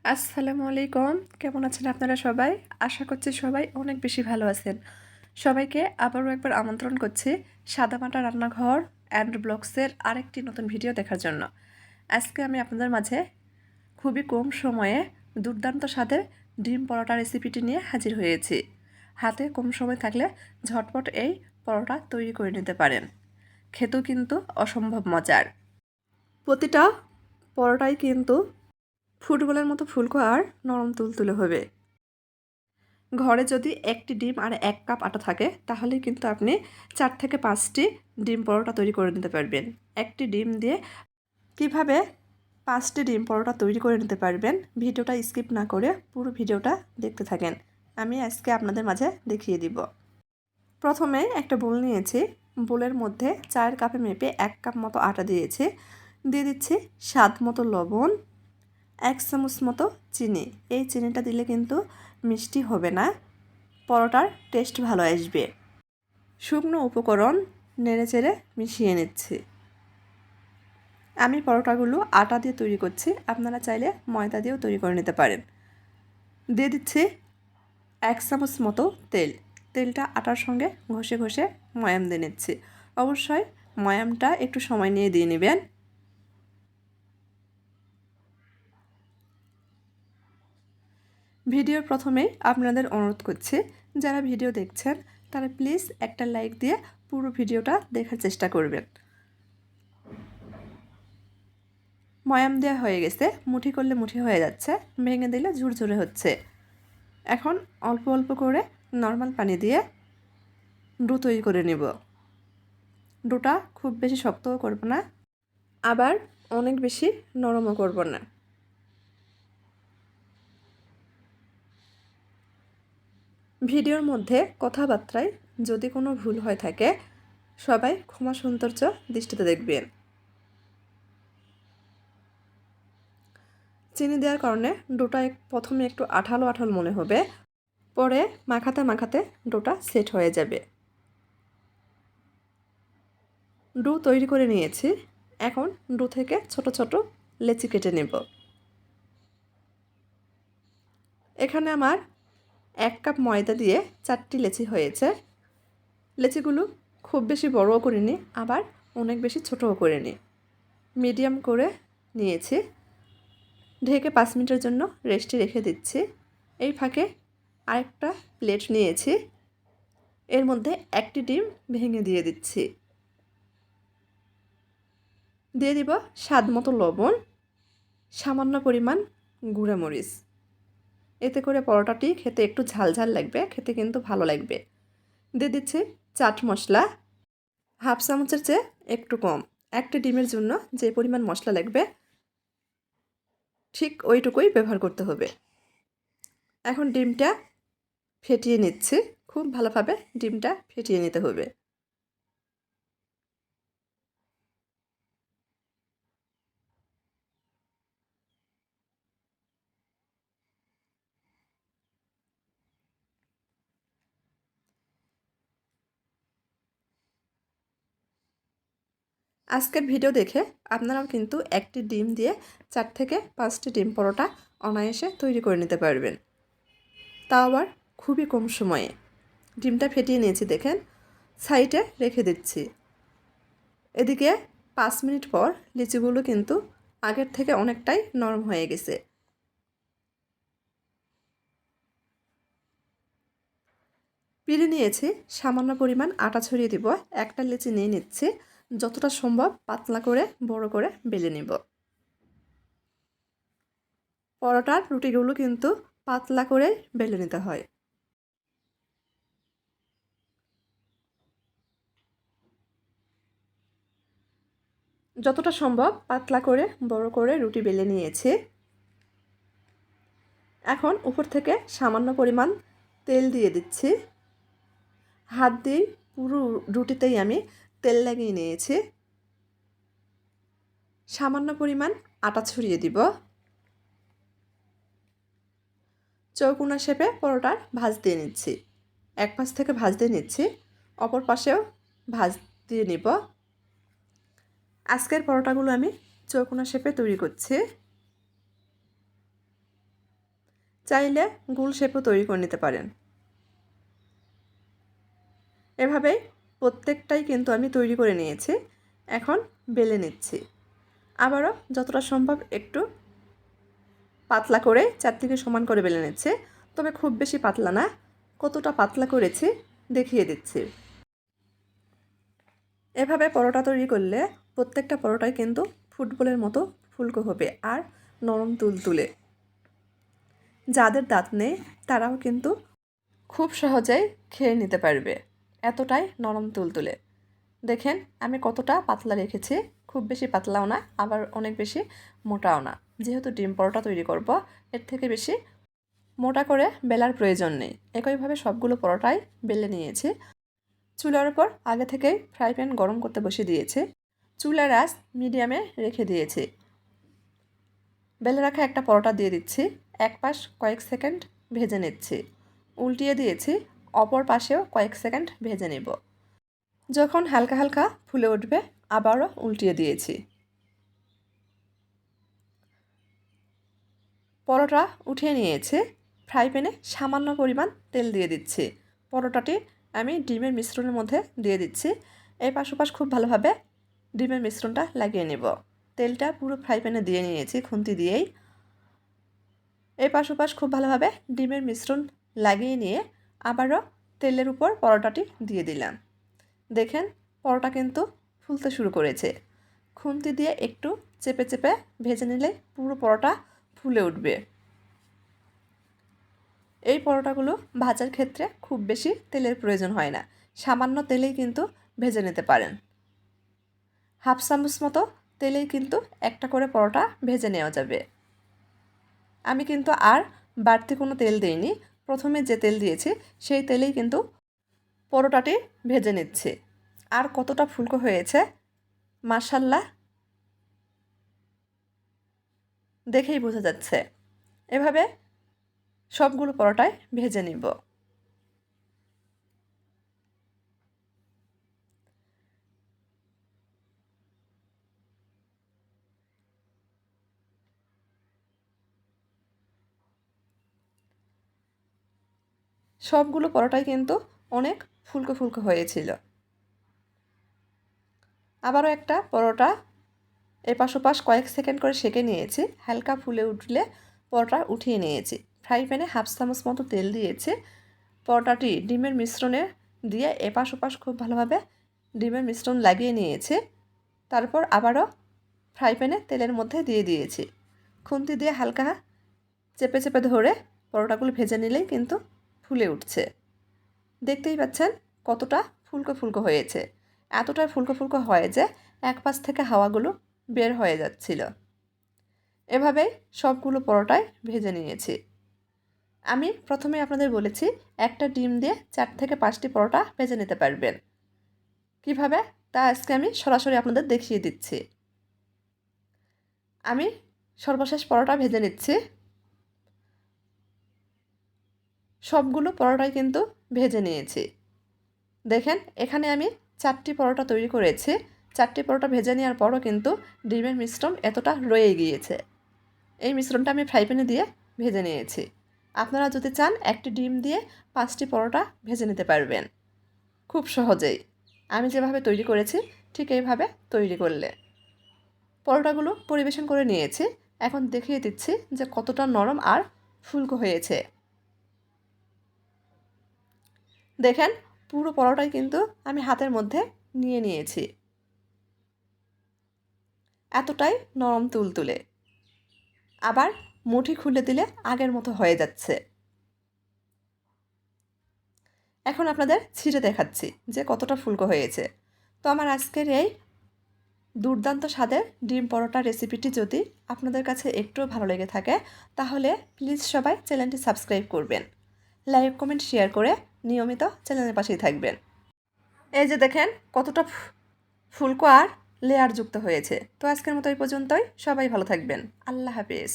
আসসালামু আলাইকুম। কেমন আছেন আপনারা সবাই? আশা করছি সবাই অনেক বেশি ভালো আছেন। সবাইকে আবারও একবার আমন্ত্রণ করছি সাদামাটা রান্নাঘর অ্যান্ড ব্লগসের আরেকটি নতুন ভিডিও দেখার জন্য। আজকে আমি আপনাদের মাঝে খুবই কম সময়ে দুর্দান্ত স্বাদের ডিম পরোটা রেসিপিটি নিয়ে হাজির হয়েছি। হাতে কম সময় থাকলে ঝটপট এই পরোটা তৈরি করে নিতে পারেন। খেতেও কিন্তু অসম্ভব মজার। প্রতিটা পরোটাই কিন্তু ফুটবলের মতো ফুলকো আর নরম তুলতুলে হবে। ঘরে যদি একটি ডিম আর 1 কাপ আটা থাকে তাহলেই কিন্তু আপনি 4 থেকে 5টি ডিম পরোটা তৈরি করে নিতে পারবেন। একটি ডিম দিয়ে কিভাবে 5টি ডিম পরোটা তৈরি করে নিতে পারবেন ভিডিওটা স্কিপ না করে পুরো ভিডিওটা দেখতে থাকেন। আমি আজকে আপনাদের মাঝে দেখিয়ে দিব। প্রথমে একটা বোল নিয়েছি। বোলের মধ্যে 4 কাপে মেপে 1 কাপ মতো আটা দিয়েছি। দিয়ে দিচ্ছি স্বাদ মতো লবণ, 1 চামচ মতো চিনি। এই চিনিটা দিলে কিন্তু মিষ্টি হবে না, পরোটার টেস্ট ভালো আসবে। শুকনো উপকরণ নেড়েচেড়ে মিশিয়ে নিচ্ছি। আমি পরোটাগুলো আটা দিয়ে তৈরি করছি, আপনারা চাইলে ময়দা দিয়েও তৈরি করে নিতে পারেন। দিয়ে দিচ্ছি 1 চামচ মতো তেল। তেলটা আটার সঙ্গে ঘষে ঘষে ময়াম দিয়ে নিচ্ছি। অবশ্যই ময়ামটা একটু সময় নিয়ে দিয়ে নেবেন। ভিডিওর প্রথমেই আপনাদের অনুরোধ করছি, যারা ভিডিও দেখছেন তারা প্লিজ একটা লাইক দিয়ে পুরো ভিডিওটা দেখার চেষ্টা করবেন। ময়াম দেওয়া হয়ে গেছে, মুঠি করলে মুঠি হয়ে যাচ্ছে, ভেঙে দিলে ঝুরঝুরে হচ্ছে। এখন অল্প অল্প করে নর্মাল পানি দিয়ে ডো তৈরি করে নেব। ডোটা খুব বেশি শক্তও করব না, আবার অনেক বেশি নরমও করব না। ভিডিওর মধ্যে কথাবার্তায় যদি কোনো ভুল হয়ে থাকে সবাই ক্ষমা সৌন্দর্য দৃষ্টিতে দেখবেন। চিনি দেওয়ার কারণে ডোটা প্রথমে একটু আঠালো আঠালো মনে হবে, পরে মাখাতে মাখাতে ডোটা সেট হয়ে যাবে। ডো তৈরি করে নিয়েছি। এখন ডো থেকে ছোট ছোট লেচি কেটে নেব। এখানে আমার 1 কাপ ময়দা দিয়ে 4টি লেচি হয়েছে। লেচিগুলো খুব বেশি বড়ও করিনি, আবার অনেক বেশি ছোটও করিনি, মিডিয়াম করে নিয়েছি। ঢেকে 5 মিনিটের জন্য রেস্টে রেখে দিচ্ছি। এই ফাঁকে আরেকটা প্লেট নিয়েছি, এর মধ্যে একটি ডিম ভেঙে দিয়ে দিচ্ছি। দিয়ে দিব স্বাদ মতো লবণ, সামান্য পরিমাণ গুঁড়া মরিচ। এতে করে পরোটাটি খেতে একটু ঝালঝাল লাগবে, খেতে কিন্তু ভালো লাগবে। দিয়ে দিচ্ছি চাট মশলা, হাফ চামচের চেয়ে একটু কম। একটা ডিমের জন্য যে পরিমাণ মশলা লাগবে ঠিক ওইটুকুই ব্যবহার করতে হবে। এখন ডিমটা ফেটিয়ে নিচ্ছি, খুব ভালোভাবে ডিমটা ফেটিয়ে নিতে হবে। আজকের ভিডিও দেখে আপনারাও কিন্তু একটি ডিম দিয়ে 4 থেকে 5টি ডিম পরোটা অনায়াসে তৈরি করে নিতে পারবেন, তাও আবার খুবই কম সময়ে। ডিমটা ফেটিয়ে নিয়েছি দেখেন, সাইডে রেখে দিচ্ছি। এদিকে 5 মিনিট পর লিচিগুলো কিন্তু আগের থেকে অনেকটাই নরম হয়ে গেছে। পিড়ে নিয়েছি, সামান্য পরিমাণ আটা ছড়িয়ে দিব। একটা লিচি নিয়ে নিচ্ছি, যতটা সম্ভব পাতলা করে বড় করে বেলে নিব। পরোটার রুটিগুলো কিন্তু পাতলা করে বেলে নিতে হয়। যতটা সম্ভব পাতলা করে বড় করে রুটি বেলে নিয়েছি। এখন উপর থেকে সামান্য পরিমাণ তেল দিয়ে দিচ্ছি। হাত দিয়ে পুরো রুটিতেই আমি তেল লাগিয়ে নিয়েছি। সামান্য পরিমাণ আটা ছড়িয়ে দিব। চৌকোনা শেপে পরোটার ভাঁজ দিয়ে নিচ্ছি। এক পাশ থেকে ভাঁজ দিয়ে নিচ্ছি, অপর পাশেও ভাঁজ দিয়ে নিব। আজকের পরোটাগুলো আমি চৌকোনা শেপে তৈরি করছি। চাইলে গোল শেপও তৈরি করে নিতে পারেন। এভাবেই প্রত্যেকটাই কিন্তু আমি তৈরি করে নিয়েছি। এখন বেলে নিচ্ছি। আবারও যতটা সম্ভব একটু পাতলা করে চারদিকে সমান করে বেলে নিচ্ছে, তবে খুব বেশি পাতলা না। কতটা পাতলা করেছি দেখিয়ে দিচ্ছি। এভাবে পরোটা তৈরি করলে প্রত্যেকটা পরোটাই কিন্তু ফুটবলের মতো ফুলকো হবে আর নরম তুলতুলে। যাদের দাঁত নেই তারাও কিন্তু খুব সহজেই খেয়ে নিতে পারবে, এতটাই নরম তুলতুলে। দেখেন আমি কতটা পাতলা রেখেছি, খুব বেশি পাতলাও না আবার অনেক বেশি মোটাও না। যেহেতু ডিম পরোটা তৈরি করব, এর থেকে বেশি মোটা করে বেলার প্রয়োজন নেই। একইভাবে সবগুলো পরোটাই বেলে নিয়েছি। চুলার উপর আগে থেকেই ফ্রাই প্যান গরম করতে বসিয়ে দিয়েছি। চুলার আঁচ মিডিয়ামে রেখে দিয়েছি। বেলে রাখা একটা পরোটা দিয়ে দিচ্ছি। এক পাশ কয়েক সেকেন্ড ভেজে নিচ্ছি। উল্টিয়ে দিয়েছি, অপর পাশেও কয়েক সেকেন্ড ভেজে নেব। যখন হালকা হালকা ফুলে উঠবে আবারও উল্টিয়ে দিয়েছি। পরোটা উঠিয়ে নিয়েছি। ফ্রাই প্যানে সামান্য পরিমাণ তেল দিয়ে দিচ্ছি। পরোটাটি আমি ডিমের মিশ্রণের মধ্যে দিয়ে দিচ্ছি। এই পাশ ওপাশ খুব ভালোভাবে ডিমের মিশ্রণটা লাগিয়ে নেব। তেলটা পুরো ফ্রাই প্যানে দিয়ে নিয়েছি খুন্তি দিয়েই। এই পাশ ওপাশ খুব ভালোভাবে ডিমের মিশ্রণ লাগিয়ে নিয়ে আবারও তেলের উপর পরোটাটি দিয়ে দিলাম। দেখেন পরোটা কিন্তু ফুলতে শুরু করেছে। খুন্তি দিয়ে একটু চেপে চেপে ভেজে নিলে পুরো পরোটা ফুলে উঠবে। এই পরোটাগুলো ভাজার ক্ষেত্রে খুব বেশি তেলের প্রয়োজন হয় না, সামান্য তেলেই কিন্তু ভেজে নিতে পারেন। হাফ চামচ মতো তেলেই কিন্তু একটা করে পরোটা ভেজে নেওয়া যাবে। আমি কিন্তু আর বাড়তি কোনো তেল দিইনি, প্রথমে যে তেল দিয়েছি সেই তেলেই কিন্তু পরোটাটি ভেজে নিচ্ছি। আর কতটা ফুলকো হয়েছে মাশাআল্লাহ, দেখেই বোঝা যাচ্ছে। এভাবে সবগুলো পরোটাই ভেজে নিব। সবগুলো পরোটাই কিন্তু অনেক ফুলকো ফুলকো হয়েছিল। আবারও একটা পরোটা এপাশ ওপাশ কয়েক সেকেন্ড করে সেঁকে নিয়েছি। হালকা ফুলে উঠলে পরোটা উঠিয়ে নিয়েছি। ফ্রাই প্যানে হাফ চামচ মতো তেল দিয়েছি। পরোটাটি ডিমের মিশ্রণে দিয়ে এপাশ ওপাশ খুব ভালোভাবে ডিমের মিশ্রণ লাগিয়ে নিয়েছি। তারপর আবারও ফ্রাই প্যানে তেলের মধ্যে দিয়ে দিয়েছি। খুন্তি দিয়ে হালকা চেপে চেপে ধরে পরোটাগুলো ভেজে নিলেই কিন্তু ফুলে উঠছে। দেখতেই পাচ্ছেন কতটা ফুলকো ফুলকো হয়েছে। এতটা ফুলকো ফুলকো হয় যে এক পাশ থেকে হাওয়াগুলো বের হয়ে যাচ্ছিল। এভাবেই সবগুলো পরোটাই ভেজে নিয়েছি। আমি প্রথমে আপনাদের বলেছি একটা ডিম দিয়ে 4 থেকে 5টি পরোটা ভেজে নিতে পারবেন। কিভাবে তা আজকে আমি সরাসরি আপনাদের দেখিয়ে দিচ্ছি। আমি সর্বশেষ পরোটা ভেজে নিচ্ছি। সবগুলো পরোটাই কিন্তু ভেজে নিয়েছি। দেখেন এখানে আমি 4টি পরোটা তৈরি করেছি। 4টি পরোটা ভেজে নেওয়ার পরও কিন্তু ডিমের মিশ্রণ এতটা রয়ে গিয়েছে। এই মিশ্রণটা আমি ফ্রাই প্যানে দিয়ে ভেজে নিয়েছি। আপনারা যদি চান একটি ডিম দিয়ে 5টি পরোটা ভেজে নিতে পারবেন খুব সহজেই। আমি যেভাবে তৈরি করেছি ঠিক এইভাবে তৈরি করলে। পরোটাগুলো পরিবেশন করে নিয়েছি। এখন দেখিয়ে দিচ্ছি যে কতটা নরম আর ফুলকো হয়েছে। দেখেন পুরো পরোটাই কিন্তু আমি হাতের মধ্যে নিয়ে নিয়েছি। এতটাই নরম তুলতুলে, আবার মুঠি খুলে দিলে আগের মতো হয়ে যাচ্ছে। এখন আপনাদের ছিঁড়ে দেখাচ্ছি যে কতটা ফুলকো হয়েছে। তো আমার আজকের এই দুর্দান্ত স্বাদের ডিম পরোটা রেসিপিটি যদি আপনাদের কাছে একটুও ভালো লেগে থাকে তাহলে প্লিজ সবাই চ্যানেলটি সাবস্ক্রাইব করবেন, লাইক কমেন্ট শেয়ার করে নিয়মিত চ্যানেলের পাশেই থাকবেন। এই যে দেখেন কতটা ফুলকো আর লেয়ার যুক্ত হয়েছে। তো আজকের মতো এই পর্যন্তই। সবাই ভালো থাকবেন। আল্লাহ হাফেজ।